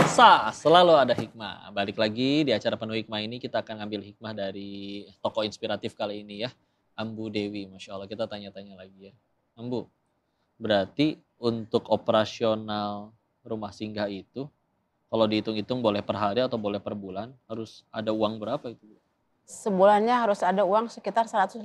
Selalu ada hikmah. Balik lagi di acara Penuh Hikmah ini kita akan ngambil hikmah dari tokoh inspiratif kali ini ya. Ambu Dewi, Masya Allah. Kita tanya-tanya lagi ya. Ambu, berarti untuk operasional rumah singgah itu, kalau dihitung-hitung boleh per hari atau boleh per bulan, harus ada uang berapa itu, Bu? Sebulannya harus ada uang sekitar 150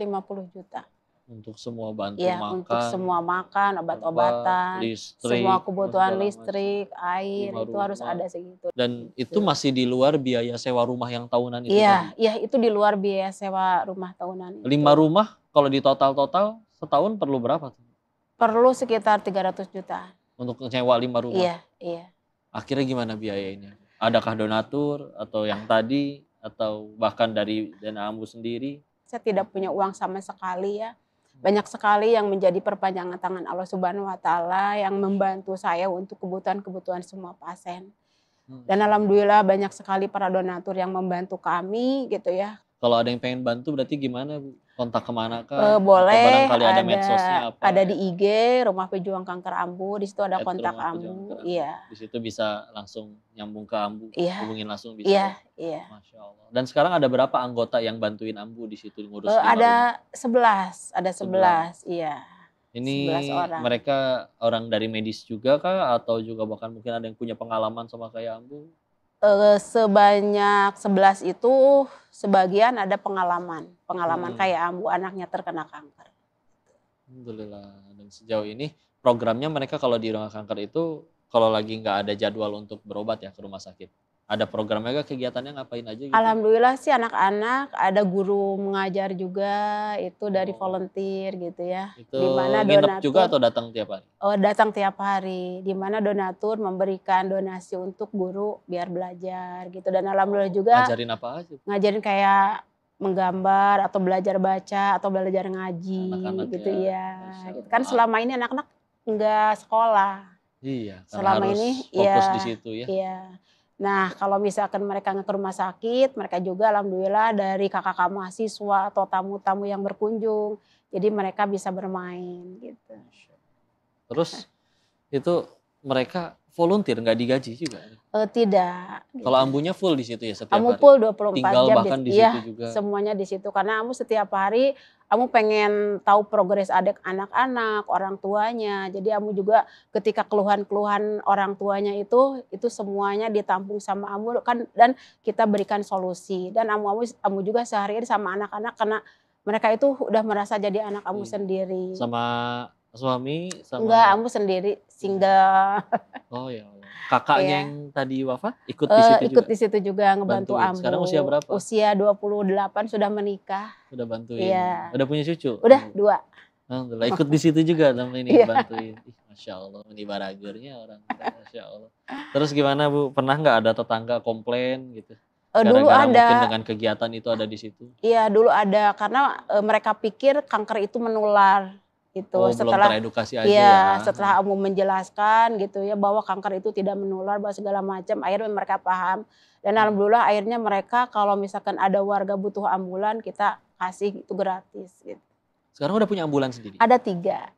juta. Untuk semua bantu Ya, untuk makan, semua makan, obat-obatan, semua listrik, kebutuhan segala macam. listrik, air, 5 itu harus rumah. ada segitu. Dan itu Gitu. masih di luar biaya sewa rumah yang tahunan itu Iya, tadi? iya itu di luar biaya sewa rumah tahunan 5 itu. rumah kalau di total-total setahun perlu berapa tuh? Perlu sekitar 300 juta. Untuk nyewa 5 rumah? Iya, iya. Akhirnya gimana biayanya? Adakah donatur atau yang tadi atau bahkan dari dana Ambu sendiri? Saya tidak punya uang sama sekali ya. Banyak sekali yang menjadi perpanjangan tangan Allah Subhanahu wa taala yang membantu saya untuk kebutuhan-kebutuhan semua pasien. Dan alhamdulillah banyak sekali para donatur yang membantu kami gitu ya. Kalau ada yang pengen bantu berarti gimana, Bu? Kontak kemana kah? Atau Boleh, barangkali ada medsosnya apa? ada di IG Rumah Pejuang Kanker Ambu, di situ ada kontak Rumah Pejuang Ambu. Kanker Ambu. Iya. Di situ bisa langsung nyambung ke Ambu, Iya. hubungin langsung bisa. Iya, Ya? iya. Masya Allah. Dan sekarang ada berapa anggota yang bantuin Ambu di situ ngurus 5 rumah? Ada 11, iya. Ini 11 orang. mereka orang dari medis juga kah? Atau juga bahkan mungkin ada yang punya pengalaman sama kayak Ambu? Sebanyak 11 itu sebagian ada pengalaman kayak Ambu anaknya terkena kanker. Alhamdulillah. Dan sejauh ini programnya mereka kalau di rumah kanker itu kalau lagi nggak ada jadwal untuk berobat ya ke rumah sakit, ada programnya gak, kegiatannya ngapain aja gitu? Alhamdulillah sih anak-anak ada guru mengajar juga itu dari volunteer gitu ya. Itu Di mana nginep juga donatur atau datang tiap hari? datang tiap hari, di mana donatur memberikan donasi untuk guru biar belajar gitu. Dan alhamdulillah juga Ngajarin apa aja? ngajarin kayak menggambar atau belajar baca atau belajar ngaji Anak-anak gitu ya, ya. Masya Gitu. Kan Allah. selama ini anak-anak enggak sekolah. Iya, karena Selama harus ini fokus ya, di situ ya. iya. Nah, kalau misalkan mereka ke rumah sakit, mereka juga alhamdulillah dari kakak-kakak mahasiswa atau tamu-tamu yang berkunjung, jadi mereka bisa bermain gitu. Terus itu mereka volunteer nggak digaji juga? Tidak. Kalau Ambunya full di situ ya setiap Ambu hari? full 24 Tinggal jam bahkan di iya, situ juga? semuanya di situ. Karena Ambu setiap hari, Ambu pengen tahu progres anak-anak, orang tuanya. Jadi Ambu juga ketika keluhan-keluhan orang tuanya itu semuanya ditampung sama Ambu kan, dan kita berikan solusi. Dan Ambu juga sehari-hari sama anak-anak karena mereka itu udah merasa jadi anak Ambu sendiri. Sama suami? Enggak, Ambu sendiri, single. Oh ya Allah. Kakaknya Iya. yang tadi wafat ikut di situ juga? Ikut di situ juga ngebantu Bantuin. Ambu. Sekarang usia berapa? Usia 28 sudah menikah. Udah bantuin. Iya. Udah punya cucu? Udah 2. Alhamdulillah ikut di situ juga sama ini Iya. bantuin. Ih, Masya Allah, ini baragernya orang. Masya Allah. Terus gimana Bu? Pernah nggak ada tetangga komplain gitu? Dulu Gara-gara mungkin ada. dengan kegiatan itu ada di situ? Iya, dulu ada karena mereka pikir kanker itu menular gitu. Oh, belum teredukasi aja ya. Setelah Ambu menjelaskan gitu ya bahwa kanker itu tidak menular, bahwa segala macam, akhirnya mereka paham. Dan alhamdulillah akhirnya mereka kalau misalkan ada warga butuh ambulan, kita kasih itu gratis gitu. Sekarang udah punya ambulan sendiri? Ada 3.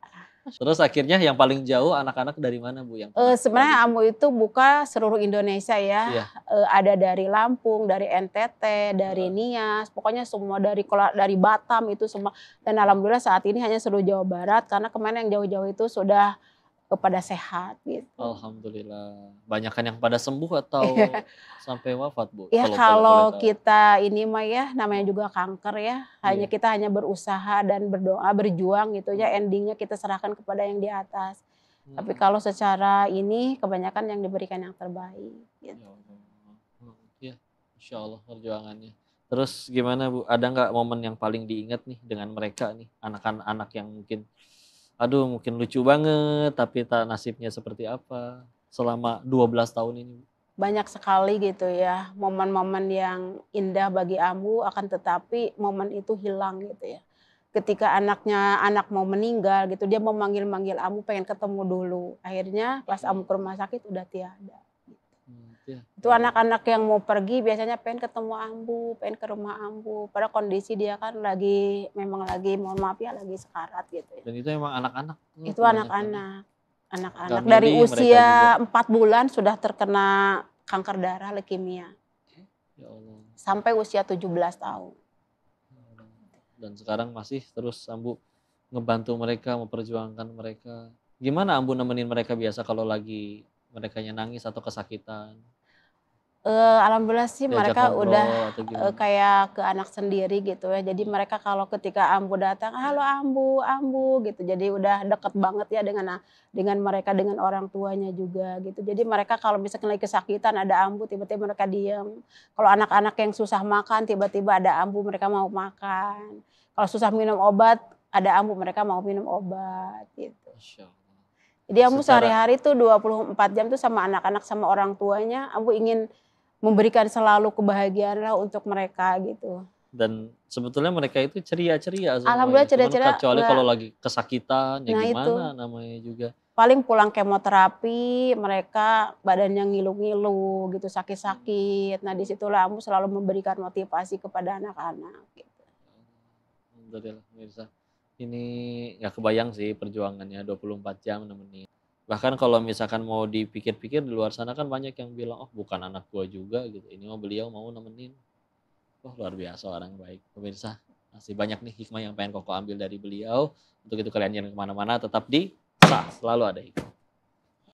Terus akhirnya yang paling jauh anak-anak dari mana Bu? Yang sebenarnya Ambu itu buka seluruh Indonesia ya. Iya. Ada dari Lampung, dari NTT, dari Nias, pokoknya semua dari Batam itu semua. Dan alhamdulillah saat ini hanya seluruh Jawa Barat karena kemarin yang jauh-jauh itu sudah pada sehat gitu. Alhamdulillah. Banyakan yang pada sembuh atau sampai wafat Bu? Ya kalau kita ini mah ya namanya juga kanker ya. Kita hanya berusaha dan berdoa, berjuang gitu ya. Endingnya kita serahkan kepada yang di atas. Tapi kalau secara ini kebanyakan yang diberikan yang terbaik gitu. Ya, Insya Allah perjuangannya. Terus gimana Bu? Ada nggak momen yang paling diingat nih dengan mereka nih? Anak-anak yang mungkin mungkin lucu banget, tapi nasibnya seperti apa selama 12 tahun ini? Banyak sekali gitu ya, momen-momen yang indah bagi Ambu, akan tetapi momen itu hilang gitu ya. Ketika anak mau meninggal gitu, dia mau manggil-manggil Ambu pengen ketemu dulu. Akhirnya pas Ambu ke rumah sakit udah tiada. Itu anak-anak yang mau pergi biasanya pengen ketemu Ambu, pengen ke rumah Ambu. Pada kondisi dia kan memang lagi mohon maaf ya lagi sekarat gitu ya. Dan itu emang anak-anak? Itu anak-anak. Anak-anak dari usia 4 bulan sudah terkena kanker darah leukemia Ya Allah. sampai usia 17 tahun. Dan sekarang masih terus Ambu ngebantu mereka, memperjuangkan mereka. Gimana Ambu nemenin mereka biasa kalau lagi merekanya nangis atau kesakitan? Alhamdulillah sih Diajak mereka udah, ngobrol atau gimana? kayak ke anak sendiri gitu ya. Jadi mereka kalau ketika Ambu datang, "Halo Ambu, Ambu," gitu. Jadi udah deket banget ya dengan mereka, dengan orang tuanya juga gitu. Jadi mereka kalau misalkan lagi kesakitan ada Ambu, tiba-tiba mereka diem. Kalau anak-anak yang susah makan, tiba-tiba ada Ambu, mereka mau makan. Kalau susah minum obat, ada Ambu, mereka mau minum obat gitu. Masya Allah. Jadi Ambu Secara sehari-hari tuh 24 jam tuh sama anak-anak, sama orang tuanya, Ambu ingin memberikan selalu kebahagiaan lah untuk mereka gitu. dan sebetulnya mereka itu ceria-ceria semua ya. Alhamdulillah Cuman ceria-ceria kecuali nggak, kalau lagi kesakitan ya nah itu, gimana namanya juga. paling pulang kemoterapi mereka badannya ngilu-ngilu gitu, Hmm. sakit-sakit. Nah disitulah Ambu selalu memberikan motivasi kepada anak-anak gitu. Alhamdulillah pemirsa. Ini nggak kebayang sih perjuangannya 24 jam nemenin. Bahkan kalau misalkan mau dipikir-pikir di luar sana kan banyak yang bilang, "Oh bukan anak gua juga," gitu. Ini mah beliau mau nemenin. Wah luar biasa orang baik. Pemirsa, masih banyak nih hikmah yang pengen Koko ambil dari beliau. Untuk itu kalian jangan kemana-mana, tetap di Selalu Ada Hikmah.